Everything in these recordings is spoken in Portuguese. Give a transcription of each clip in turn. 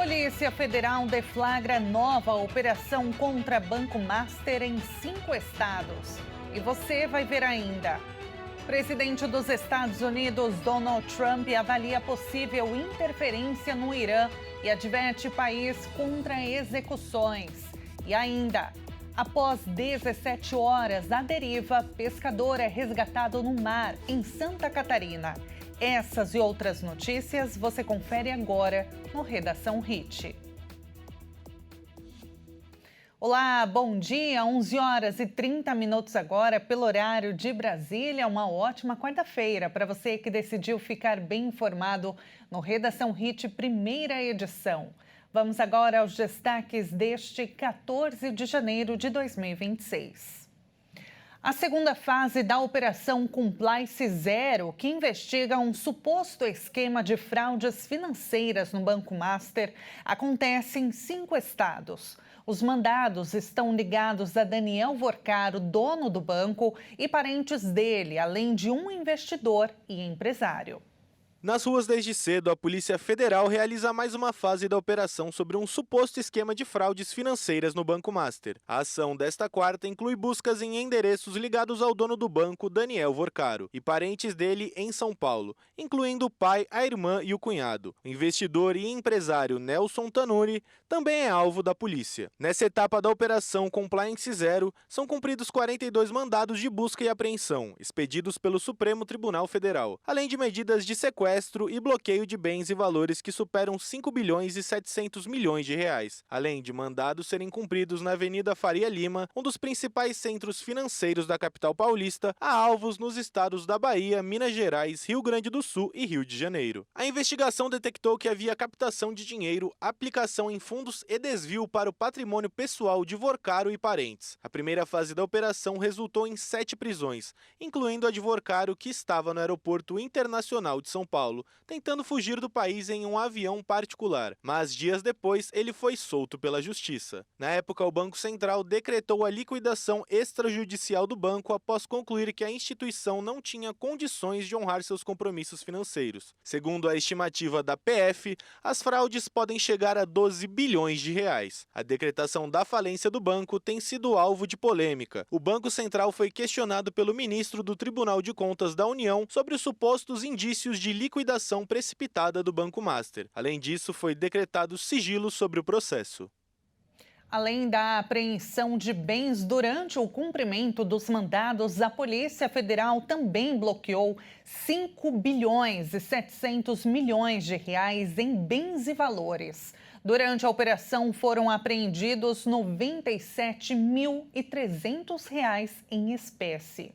Polícia Federal deflagra nova operação contra Banco Master em 5 estados. E você vai ver ainda. Presidente dos Estados Unidos, Donald Trump, avalia possível interferência no Irã e adverte país contra execuções. E ainda, após 17 horas à deriva, pescador é resgatado no mar, em Santa Catarina. Essas e outras notícias você confere agora no Redação Hit. Olá, bom dia, 11 horas e 30 minutos agora, pelo horário de Brasília. Uma ótima quarta-feira para você que decidiu ficar bem informado no Redação Hit, primeira edição. Vamos agora aos destaques deste 14 de janeiro de 2026. A segunda fase da Operação Compliance Zero, que investiga um suposto esquema de fraudes financeiras no Banco Master, acontece em 5 estados. Os mandados estão ligados a Daniel Vorcaro, dono do banco, e parentes dele, além de um investidor e empresário. Nas ruas desde cedo, a Polícia Federal realiza mais uma fase da operação sobre um suposto esquema de fraudes financeiras no Banco Master. A ação desta quarta inclui buscas em endereços ligados ao dono do banco, Daniel Vorcaro, e parentes dele em São Paulo, incluindo o pai, a irmã e o cunhado. O investidor e empresário Nelson Tanuri também é alvo da polícia. Nessa etapa da Operação Compliance Zero, são cumpridos 42 mandados de busca e apreensão, expedidos pelo Supremo Tribunal Federal, além de medidas de sequestro e bloqueio de bens e valores que superam 5 bilhões e 700 milhões de reais, além de mandados serem cumpridos na Avenida Faria Lima, um dos principais centros financeiros da capital paulista, a alvos nos estados da Bahia, Minas Gerais, Rio Grande do Sul e Rio de Janeiro. A investigação detectou que havia captação de dinheiro, aplicação em fundos e desvio para o patrimônio pessoal de Vorcaro e parentes. A primeira fase da operação resultou em 7 prisões, incluindo a de Vorcaro, que estava no Aeroporto Internacional de São Paulo, tentando fugir do país em um avião particular, mas dias depois ele foi solto pela justiça. Na época, o Banco Central decretou a liquidação extrajudicial do banco após concluir que a instituição não tinha condições de honrar seus compromissos financeiros. Segundo a estimativa da PF, as fraudes podem chegar a 12 bilhões de reais. A decretação da falência do banco tem sido alvo de polêmica. O Banco Central foi questionado pelo ministro do Tribunal de Contas da União sobre os supostos indícios de liquidação precipitada do Banco Master. Além disso, foi decretado sigilo sobre o processo. Além da apreensão de bens durante o cumprimento dos mandados, a Polícia Federal também bloqueou 5 bilhões e 700 milhões de reais em bens e valores. Durante a operação foram apreendidos R$ 97.300 em espécie.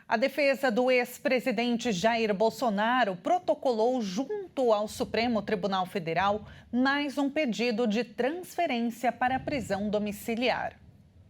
A defesa do ex-presidente Jair Bolsonaro protocolou junto ao Supremo Tribunal Federal mais um pedido de transferência para a prisão domiciliar.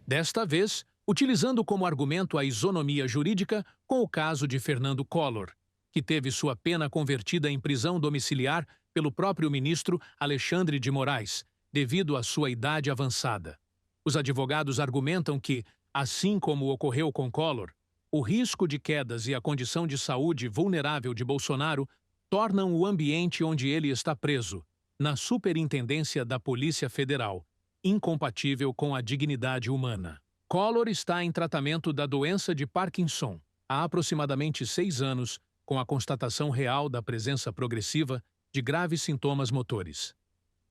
Desta vez, utilizando como argumento a isonomia jurídica com o caso de Fernando Collor, que teve sua pena convertida em prisão domiciliar pelo próprio ministro Alexandre de Moraes, devido à sua idade avançada. Os advogados argumentam que, assim como ocorreu com Collor, o risco de quedas e a condição de saúde vulnerável de Bolsonaro tornam o ambiente onde ele está preso, na Superintendência da Polícia Federal, incompatível com a dignidade humana. Collor está em tratamento da doença de Parkinson há aproximadamente 6 anos, com a constatação real da presença progressiva de graves sintomas motores.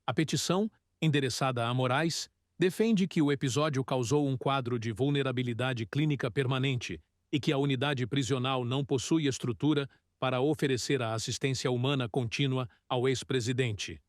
A petição, endereçada a Moraes, defende que o episódio causou um quadro de vulnerabilidade clínica permanente e que a unidade prisional não possui estrutura para oferecer a assistência humana contínua ao ex-presidente.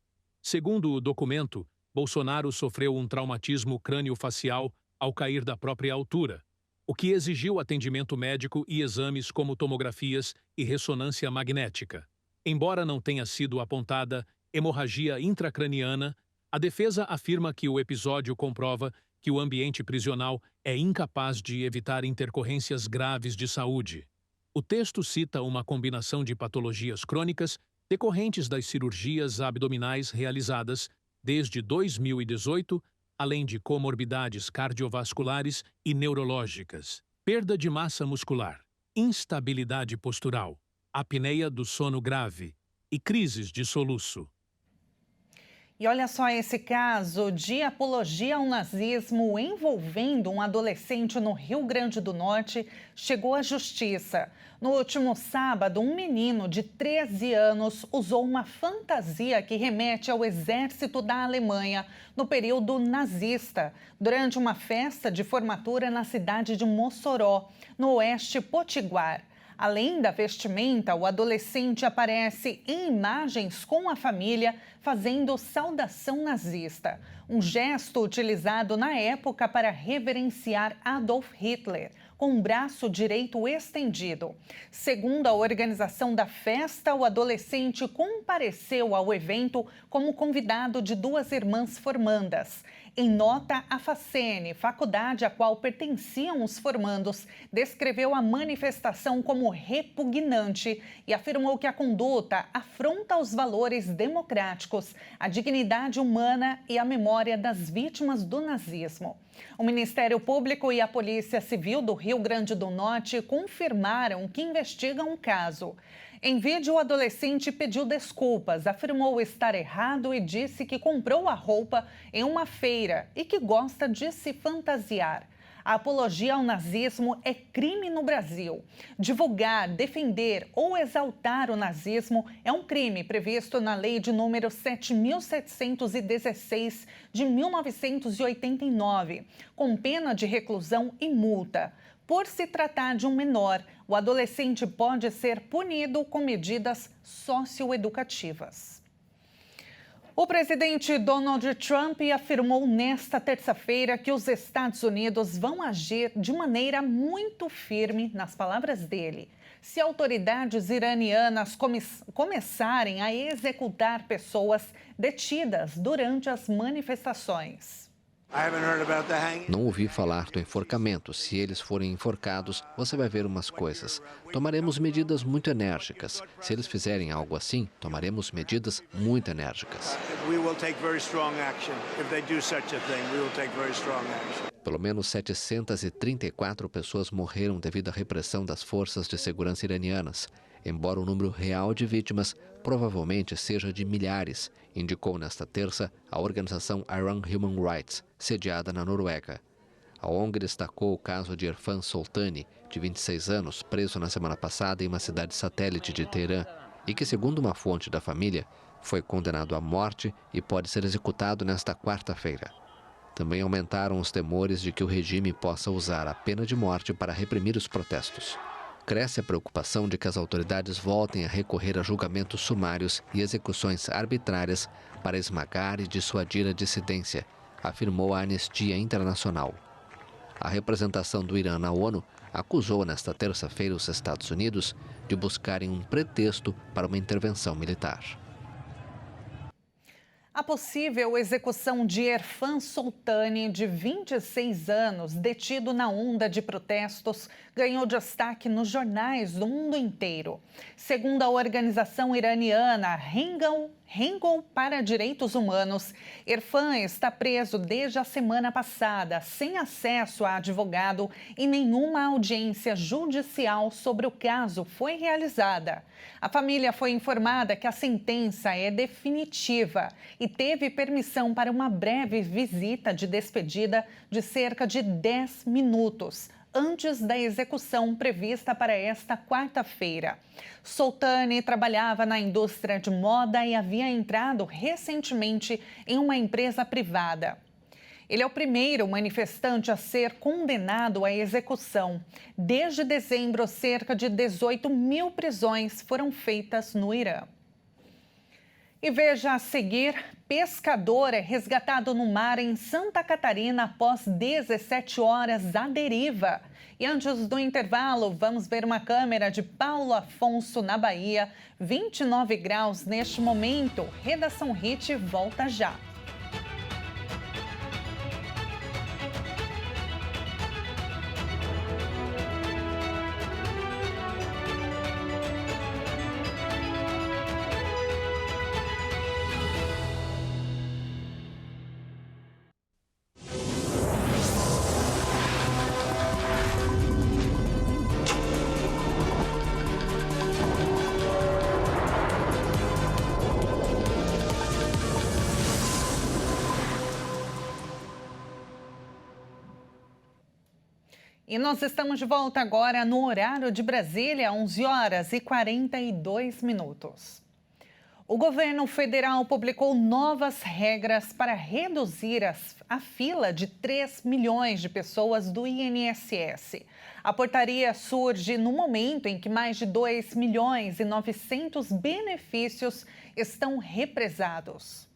Segundo o documento, Bolsonaro sofreu um traumatismo crânio-facial ao cair da própria altura, o que exigiu atendimento médico e exames como tomografias e ressonância magnética. Embora não tenha sido apontada hemorragia intracraniana, a defesa afirma que o episódio comprova que o ambiente prisional é incapaz de evitar intercorrências graves de saúde. O texto cita uma combinação de patologias crônicas decorrentes das cirurgias abdominais realizadas desde 2018, além de comorbidades cardiovasculares e neurológicas, perda de massa muscular, instabilidade postural, apneia do sono grave e crises de soluço. E olha só esse caso de apologia ao nazismo envolvendo um adolescente no Rio Grande do Norte chegou à justiça. No último sábado, um menino de 13 anos usou uma fantasia que remete ao exército da Alemanha no período nazista, durante uma festa de formatura na cidade de Mossoró, no oeste potiguar. Além da vestimenta, o adolescente aparece em imagens com a família fazendo saudação nazista, um gesto utilizado na época para reverenciar Adolf Hitler, com o braço direito estendido. Segundo a organização da festa, o adolescente compareceu ao evento como convidado de duas irmãs formandas. Em nota, a Facene, faculdade a qual pertenciam os formandos, descreveu a manifestação como repugnante e afirmou que a conduta afronta os valores democráticos, a dignidade humana e a memória das vítimas do nazismo. O Ministério Público e a Polícia Civil do Rio Grande do Norte confirmaram que investigam o caso. Em vídeo, o adolescente pediu desculpas, afirmou estar errado e disse que comprou a roupa em uma feira e que gosta de se fantasiar. A apologia ao nazismo é crime no Brasil. Divulgar, defender ou exaltar o nazismo é um crime previsto na Lei de número 7.716 de 1989, com pena de reclusão e multa. Por se tratar de um menor, o adolescente pode ser punido com medidas socioeducativas. O presidente Donald Trump afirmou nesta terça-feira que os Estados Unidos vão agir de maneira muito firme, nas palavras dele, se autoridades iranianas começarem a executar pessoas detidas durante as manifestações. Não ouvi falar do enforcamento. Se eles forem enforcados, você vai ver umas coisas. Tomaremos medidas muito enérgicas. Se eles fizerem algo assim, tomaremos medidas muito enérgicas. Pelo menos 734 pessoas morreram devido à repressão das forças de segurança iranianas, embora o número real de vítimas provavelmente seja de milhares, indicou nesta terça a organização Iran Human Rights, sediada na Noruega. A ONG destacou o caso de Irfan Soltani, de 26 anos, preso na semana passada em uma cidade satélite de Teherã, e que, segundo uma fonte da família, foi condenado à morte e pode ser executado nesta quarta-feira. Também aumentaram os temores de que o regime possa usar a pena de morte para reprimir os protestos. Cresce a preocupação de que as autoridades voltem a recorrer a julgamentos sumários e execuções arbitrárias para esmagar e dissuadir a dissidência, afirmou a Anistia Internacional. A representação do Irã na ONU acusou nesta terça-feira os Estados Unidos de buscarem um pretexto para uma intervenção militar. A possível execução de Irfan Soltani, de 26 anos, detido na onda de protestos, ganhou destaque nos jornais do mundo inteiro. Segundo a organização iraniana Hengel para Direitos Humanos, Irfan está preso desde a semana passada, sem acesso a advogado e nenhuma audiência judicial sobre o caso foi realizada. A família foi informada que a sentença é definitiva e teve permissão para uma breve visita de despedida de cerca de 10 minutos, antes da execução prevista para esta quarta-feira. Soltani trabalhava na indústria de moda e havia entrado recentemente em uma empresa privada. Ele é o primeiro manifestante a ser condenado à execução. Desde dezembro, cerca de 18 mil prisões foram feitas no Irã. E veja a seguir, pescador é resgatado no mar em Santa Catarina após 17 horas à deriva. E antes do intervalo, vamos ver uma câmera de Paulo Afonso, na Bahia. 29 graus neste momento. Redação Hit volta já. E nós estamos de volta agora no horário de Brasília, 11 horas e 42 minutos. O governo federal publicou novas regras para reduzir a fila de 3 milhões de pessoas do INSS. A portaria surge no momento em que mais de 2 milhões e 900 benefícios estão represados.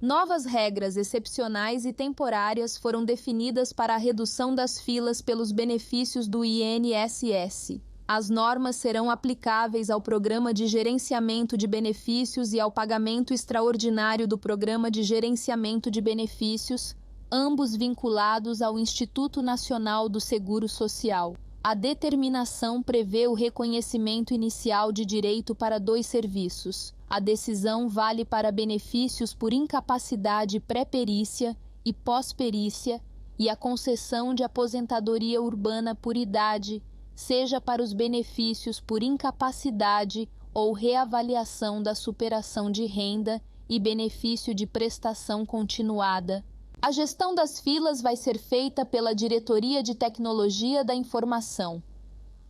Novas regras excepcionais e temporárias foram definidas para a redução das filas pelos benefícios do INSS. As normas serão aplicáveis ao Programa de Gerenciamento de Benefícios e ao pagamento extraordinário do Programa de Gerenciamento de Benefícios, ambos vinculados ao Instituto Nacional do Seguro Social. A determinação prevê o reconhecimento inicial de direito para 2 serviços. A decisão vale para benefícios por incapacidade pré-perícia e pós-perícia e a concessão de aposentadoria urbana por idade, seja para os benefícios por incapacidade ou reavaliação da superação de renda e benefício de prestação continuada. A gestão das filas vai ser feita pela Diretoria de Tecnologia da Informação.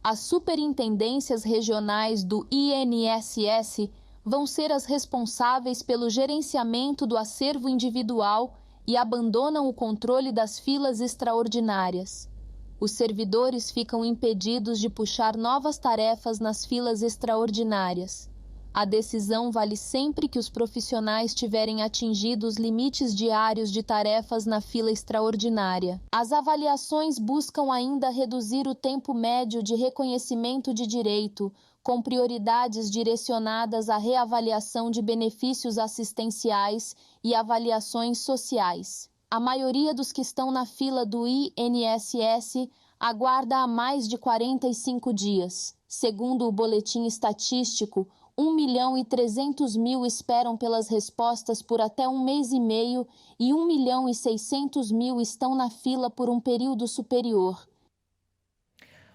As superintendências regionais do INSS vão ser as responsáveis pelo gerenciamento do acervo individual e abandonam o controle das filas extraordinárias. Os servidores ficam impedidos de puxar novas tarefas nas filas extraordinárias. A decisão vale sempre que os profissionais tiverem atingido os limites diários de tarefas na fila extraordinária. As avaliações buscam ainda reduzir o tempo médio de reconhecimento de direito, com prioridades direcionadas à reavaliação de benefícios assistenciais e avaliações sociais. A maioria dos que estão na fila do INSS aguarda há mais de 45 dias. Segundo o boletim estatístico, 1.300.000 esperam pelas respostas por até 1 mês e meio e 1.600.000 estão na fila por um período superior.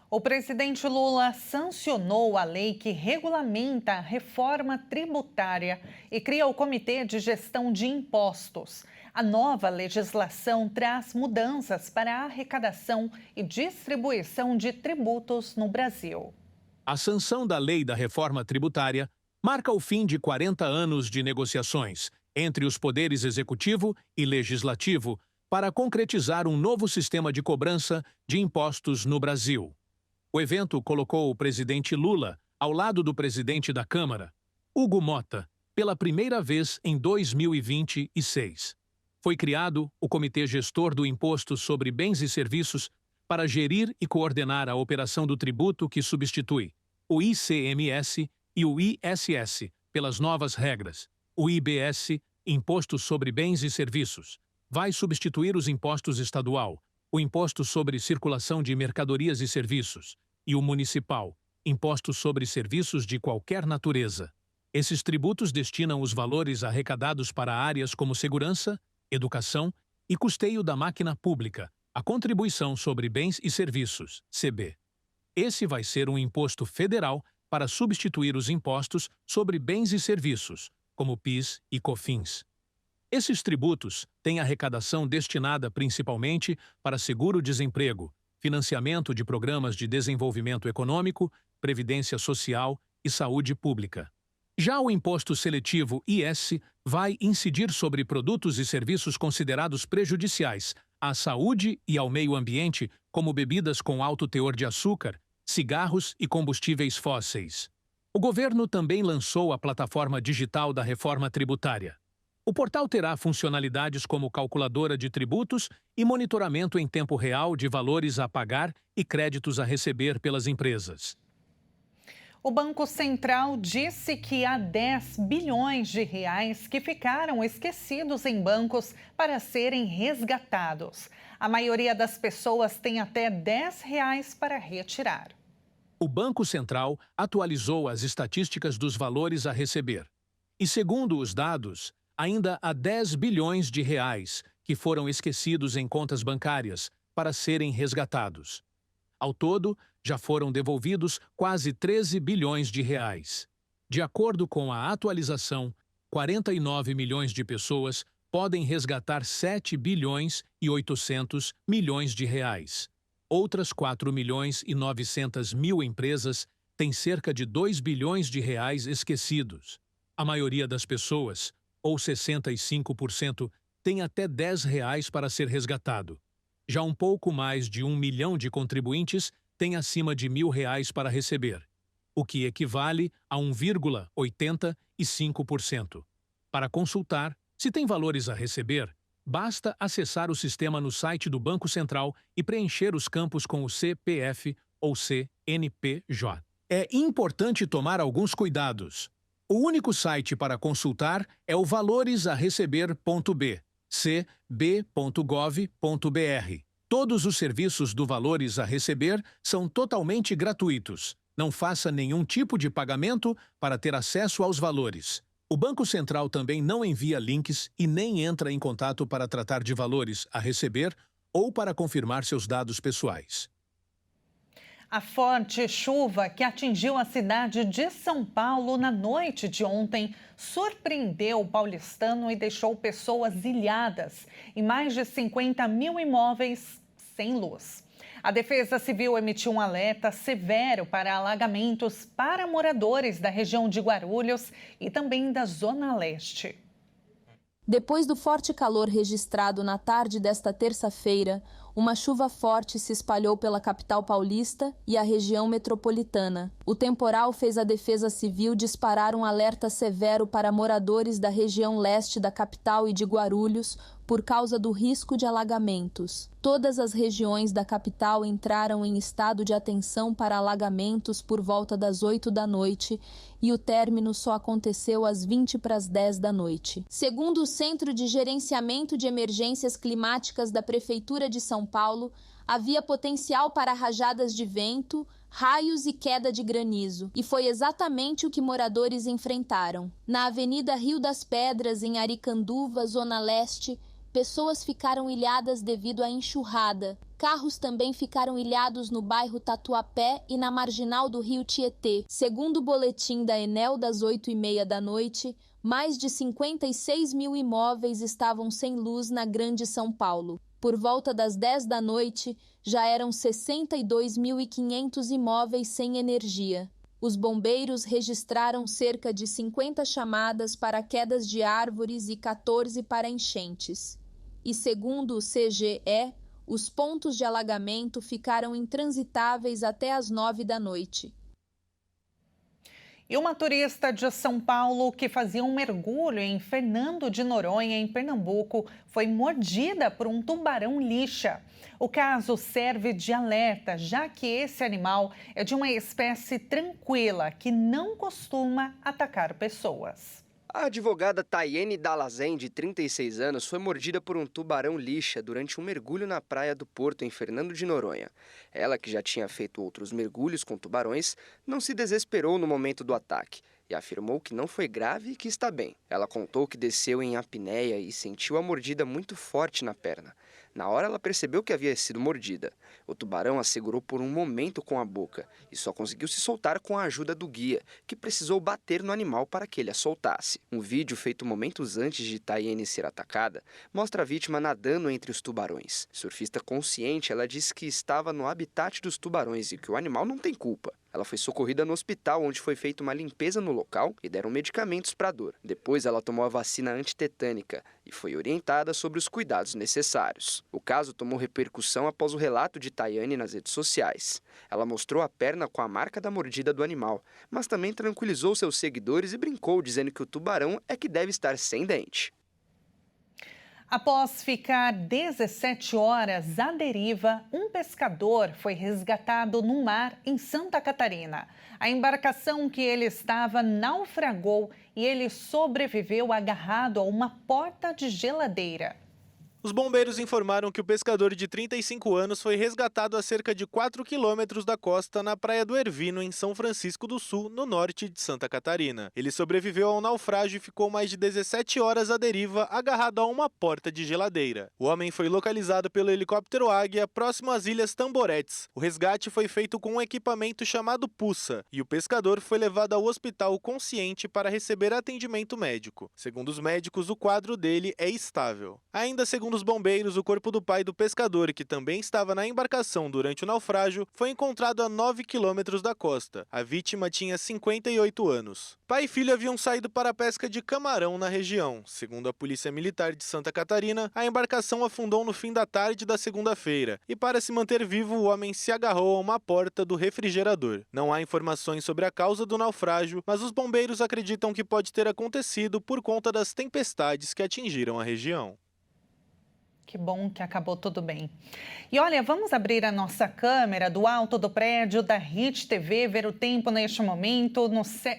O presidente Lula sancionou a lei que regulamenta a reforma tributária e cria o Comitê de Gestão de Impostos. A nova legislação traz mudanças para a arrecadação e distribuição de tributos no Brasil. A sanção da Lei da Reforma Tributária marca o fim de 40 anos de negociações entre os poderes executivo e legislativo para concretizar um novo sistema de cobrança de impostos no Brasil. O evento colocou o presidente Lula ao lado do presidente da Câmara, Hugo Motta, pela primeira vez em 2026. Foi criado o Comitê Gestor do Imposto sobre Bens e Serviços para gerir e coordenar a operação do tributo que substitui o ICMS e o ISS pelas novas regras. O IBS, Imposto sobre Bens e Serviços, vai substituir os impostos estadual, o Imposto sobre Circulação de Mercadorias e Serviços, e o municipal, Imposto sobre Serviços de qualquer natureza. Esses tributos destinam os valores arrecadados para áreas como segurança, educação e custeio da máquina pública, a Contribuição sobre Bens e Serviços, CB. Esse vai ser um imposto federal para substituir os impostos sobre bens e serviços, como PIS e COFINS. Esses tributos têm arrecadação destinada principalmente para seguro-desemprego, financiamento de programas de desenvolvimento econômico, previdência social e saúde pública. Já o imposto seletivo IS vai incidir sobre produtos e serviços considerados prejudiciais à saúde e ao meio ambiente, como bebidas com alto teor de açúcar, cigarros e combustíveis fósseis. O governo também lançou a plataforma digital da reforma tributária. O portal terá funcionalidades como calculadora de tributos e monitoramento em tempo real de valores a pagar e créditos a receber pelas empresas. O Banco Central disse que há 10 bilhões de reais que ficaram esquecidos em bancos para serem resgatados. A maioria das pessoas tem até R$10 para retirar. O Banco Central atualizou as estatísticas dos valores a receber. E, segundo os dados, ainda há 10 bilhões de reais que foram esquecidos em contas bancárias para serem resgatados. Ao todo, já foram devolvidos quase 13 bilhões de reais. De acordo com a atualização, 49 milhões de pessoas podem resgatar 7 bilhões e 800 milhões de reais. Outras 4.900.000 empresas têm cerca de 2 bilhões de reais esquecidos. A maioria das pessoas, ou 65%, tem até R$10 para ser resgatado. Já um pouco mais de 1 milhão de contribuintes têm acima de R$1.000 para receber, o que equivale a 1,85%. Para consultar se tem valores a receber, basta acessar o sistema no site do Banco Central e preencher os campos com o CPF ou CNPJ. É importante tomar alguns cuidados. O único site para consultar é o valoresareceber.b, cb.gov.br. Todos os serviços do Valores a Receber são totalmente gratuitos. Não faça nenhum tipo de pagamento para ter acesso aos valores. O Banco Central também não envia links e nem entra em contato para tratar de valores a receber ou para confirmar seus dados pessoais. A forte chuva que atingiu a cidade de São Paulo na noite de ontem surpreendeu o paulistano e deixou pessoas ilhadas e mais de 50 mil imóveis sem luz. A Defesa Civil emitiu um alerta severo para alagamentos para moradores da região de Guarulhos e também da Zona Leste. Depois do forte calor registrado na tarde desta terça-feira, uma chuva forte se espalhou pela capital paulista e a região metropolitana. O temporal fez a Defesa Civil disparar um alerta severo para moradores da região leste da capital e de Guarulhos por causa do risco de alagamentos. Todas as regiões da capital entraram em estado de atenção para alagamentos por volta das 8 da noite e o término só aconteceu às 20 para as 10 da noite. Segundo o Centro de Gerenciamento de Emergências Climáticas da Prefeitura de São Paulo, havia potencial para rajadas de vento, raios e queda de granizo, e foi exatamente o que moradores enfrentaram. Na Avenida Rio das Pedras, em Aricanduva, Zona Leste, pessoas ficaram ilhadas devido à enxurrada. Carros também ficaram ilhados no bairro Tatuapé e na marginal do Rio Tietê. Segundo o boletim da Enel das 8h30 da noite, mais de 56 mil imóveis estavam sem luz na Grande São Paulo. Por volta das 10 da noite, já eram 62.500 imóveis sem energia. Os bombeiros registraram cerca de 50 chamadas para quedas de árvores e 14 para enchentes. E segundo o CGE, os pontos de alagamento ficaram intransitáveis até às 9 da noite. E uma turista de São Paulo que fazia um mergulho em Fernando de Noronha, em Pernambuco, foi mordida por um tubarão-lixa. O caso serve de alerta, já que esse animal é de uma espécie tranquila que não costuma atacar pessoas. A advogada Tayene Dalazen, de 36 anos, foi mordida por um tubarão-lixa durante um mergulho na praia do Porto, em Fernando de Noronha. Ela, que já tinha feito outros mergulhos com tubarões, não se desesperou no momento do ataque e afirmou que não foi grave e que está bem. Ela contou que desceu em apneia e sentiu a mordida muito forte na perna. Na hora, ela percebeu que havia sido mordida. O tubarão a segurou por um momento com a boca e só conseguiu se soltar com a ajuda do guia, que precisou bater no animal para que ele a soltasse. Um vídeo feito momentos antes de Tayene ser atacada mostra a vítima nadando entre os tubarões. Surfista consciente, ela disse que estava no habitat dos tubarões e que o animal não tem culpa. Ela foi socorrida no hospital, onde foi feita uma limpeza no local e deram medicamentos para a dor. Depois, ela tomou a vacina antitetânica e foi orientada sobre os cuidados necessários. O caso tomou repercussão após o relato de Tayane nas redes sociais. Ela mostrou a perna com a marca da mordida do animal, mas também tranquilizou seus seguidores e brincou, dizendo que o tubarão é que deve estar sem dente. Após ficar 17 horas à deriva, um pescador foi resgatado no mar em Santa Catarina. A embarcação que ele estava naufragou e ele sobreviveu agarrado a uma porta de geladeira. Os bombeiros informaram que o pescador de 35 anos foi resgatado a cerca de 4 quilômetros da costa na Praia do Ervino, em São Francisco do Sul, no norte de Santa Catarina. Ele sobreviveu ao naufrágio e ficou mais de 17 horas à deriva, agarrado a uma porta de geladeira. O homem foi localizado pelo helicóptero Águia, próximo às Ilhas Tamboretes. O resgate foi feito com um equipamento chamado Puça, e o pescador foi levado ao hospital consciente para receber atendimento médico. Segundo os médicos, o quadro dele é estável. Ainda segundo os bombeiros, o corpo do pai do pescador, que também estava na embarcação durante o naufrágio, foi encontrado a 9 quilômetros da costa. A vítima tinha 58 anos. Pai e filho haviam saído para a pesca de camarão na região. Segundo a Polícia Militar de Santa Catarina, a embarcação afundou no fim da tarde da segunda-feira e, para se manter vivo, o homem se agarrou a uma porta do refrigerador. Não há informações sobre a causa do naufrágio, mas os bombeiros acreditam que pode ter acontecido por conta das tempestades que atingiram a região. Que bom que acabou tudo bem. E olha, vamos abrir a nossa câmera do alto do prédio da Hit TV, ver o tempo neste momento,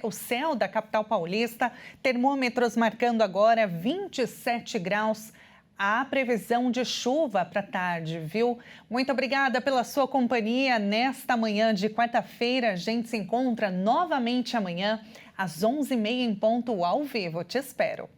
o céu da capital paulista, termômetros marcando agora 27 graus. Há previsão de chuva para tarde, viu? Muito obrigada pela sua companhia nesta manhã de quarta-feira. A gente se encontra novamente amanhã, às 11h30 em ponto, ao vivo. Te espero.